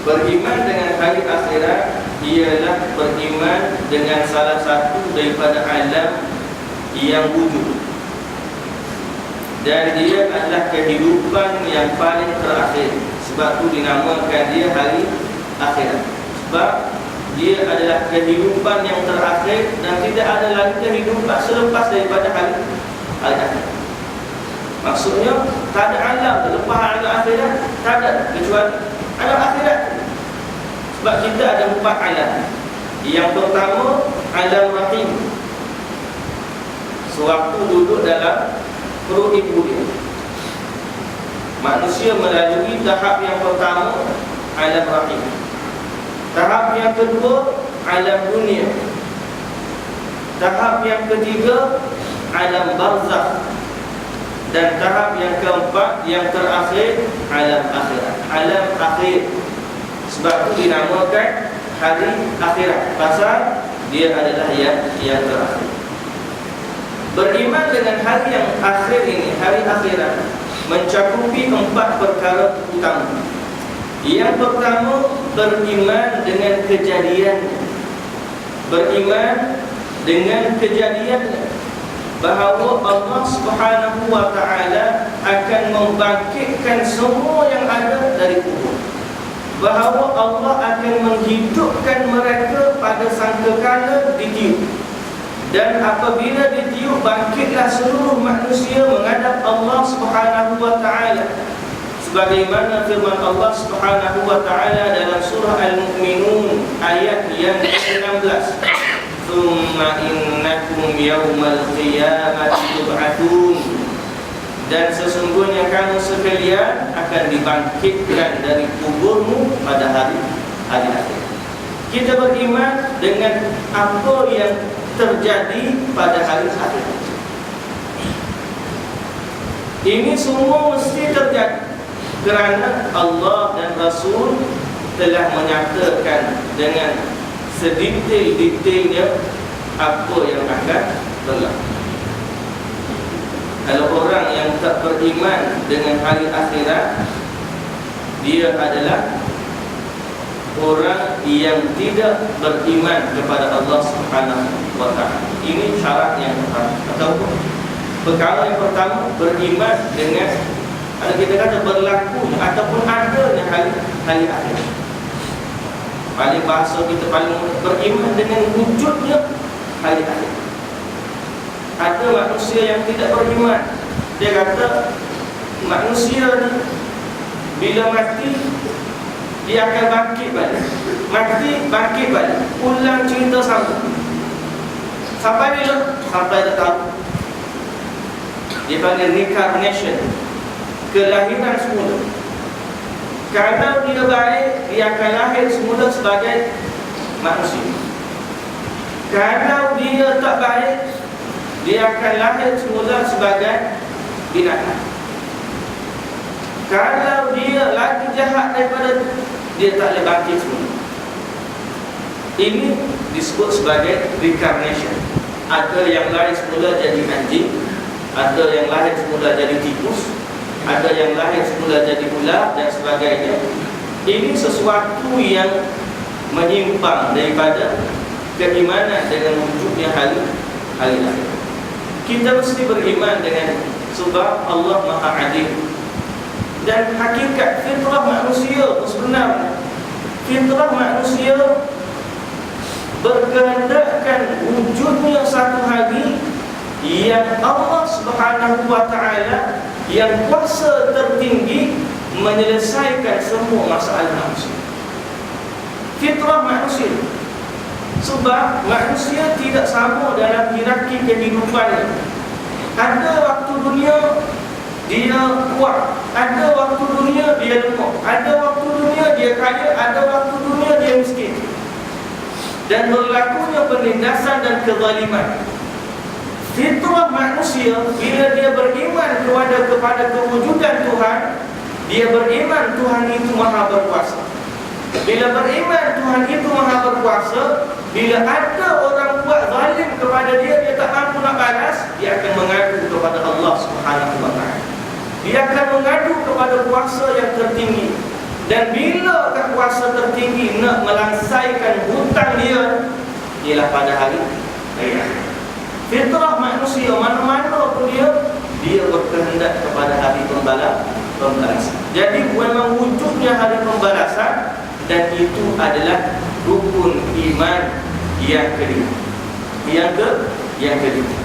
Beriman dengan hari akhirat ialah beriman dengan salah satu daripada alam yang wujud, dan dia adalah kehidupan yang paling terakhir. Sebab itu dinamakan dia hari akhirat, sebab dia adalah kehidupan yang terakhir dan tidak ada lagi kehidupan selepas daripada hari akhirat. Maksudnya tak ada alam lepas alam akhirat, tak ada kecuali alam akhirat. Sebab kita ada 4 alam. Yang pertama, alam rahim, sewaktu duduk dalam perut ibu dia. Manusia melalui tahap yang pertama, alam rahim. Tahap yang kedua, alam dunia. Tahap yang ketiga, alam barzakh. Dan tahap yang keempat, yang terakhir, alam akhirat, alam akhir. Sebab itu dinamakan hari akhirat, pasal dia adalah yang terakhir. Beriman dengan hari yang akhir ini, hari akhirat, mencakupi 4 perkara utama. Yang pertama, beriman dengan kejadian. Beriman dengan kejadian bahawa Allah Subhanahu wa ta'ala akan membangkitkan semua yang ada dari kubur. Bahawa Allah akan menghidupkan mereka pada sangkakala ditiup. Dan apabila ditiup, bangkitlah seluruh manusia menghadap Allah Subhanahu wa ta'ala. Sebagaimana firman Allah Subhanahu wa ta'ala dalam surah Al-Mu'minun ayat yang ke-16. Tsumma innakum yawmal qiyamati tub'atun. Dan sesungguhnya kamu sekalian akan dibangkitkan dari kuburmu pada hari akhir. Kita beriman dengan apa yang terjadi pada hari akhir. Ini semua mesti terjadi kerana Allah dan Rasul telah menyatakan dengan sedetail-detailnya apa yang akan berlaku. Kalau orang yang tak beriman dengan hari akhirat, dia adalah orang yang tidak beriman kepada Allah Subhanahu wa ta'ala. Ini syarat yang pertama, atau perkara yang pertama, beriman dengan, kalau kita kata berlaku ataupun adanya hari akhir. Paling bahasa kita paling beriman dengan wujudnya hari akhir. Ada manusia yang tidak beriman. Dia kata manusia ni bila mati dia akan bangkit balik. Mati, bangkit balik, ulang cerita sama. Sampai bila? Sampai tak tahu. Dia panggil reincarnation, kelahiran semula. Kalau dia baik, dia akan lahir semula sebagai manusia. Kalau dia tak baik, dia akan lahir semula sebagai binatang. Kalau dia lagi jahat daripada itu, dia tak boleh bangkit semula. Ini disebut sebagai reincarnation. Ada yang lahir semula jadi anjing, ada yang lahir semula jadi tikus, ada yang lahir semula jadi ular dan sebagainya. Ini sesuatu yang menyimpang daripada keimanan dengan wujudnya hari akhir. Kita mesti beriman dengan, sebab Allah Maha Adil. Dan hakikat fitrah manusia sebenarnya, fitrah manusia berkehendakkan wujudnya satu hari yang Allah Subhanahu wa ta'ala yang kuasa tertinggi menyelesaikan semua masalah manusia. Fitrah manusia. Sebab manusia tidak sama dalam hierarki kehidupannya. Ada waktu dunia dia kuat, ada waktu dunia dia lemah, ada waktu dunia dia kaya, ada waktu dunia dia miskin. Dan berlakunya penindasan dan kezaliman. Fitrah manusia, bila dia beriman kepada kewujudan Tuhan, dia beriman Tuhan itu Maha Berkuasa. Bila beriman Tuhan itu Maha Berkuasa, bila ada orang buat zalim kepada dia, dia tak mampu nak balas, dia akan mengadu kepada Allah Subhanahu wa ta'ala. Dia akan mengadu kepada kuasa yang tertinggi. Dan bila kuasa tertinggi nak melangsaikan hutang dia, ialah pada hari raya. Fitrah manusia mana-mana pun dia berkehendak kepada hari pembalasan. Jadi memang wujudnya hari pembalasan, dan itu adalah rukun iman yang kedua. Yang kedua,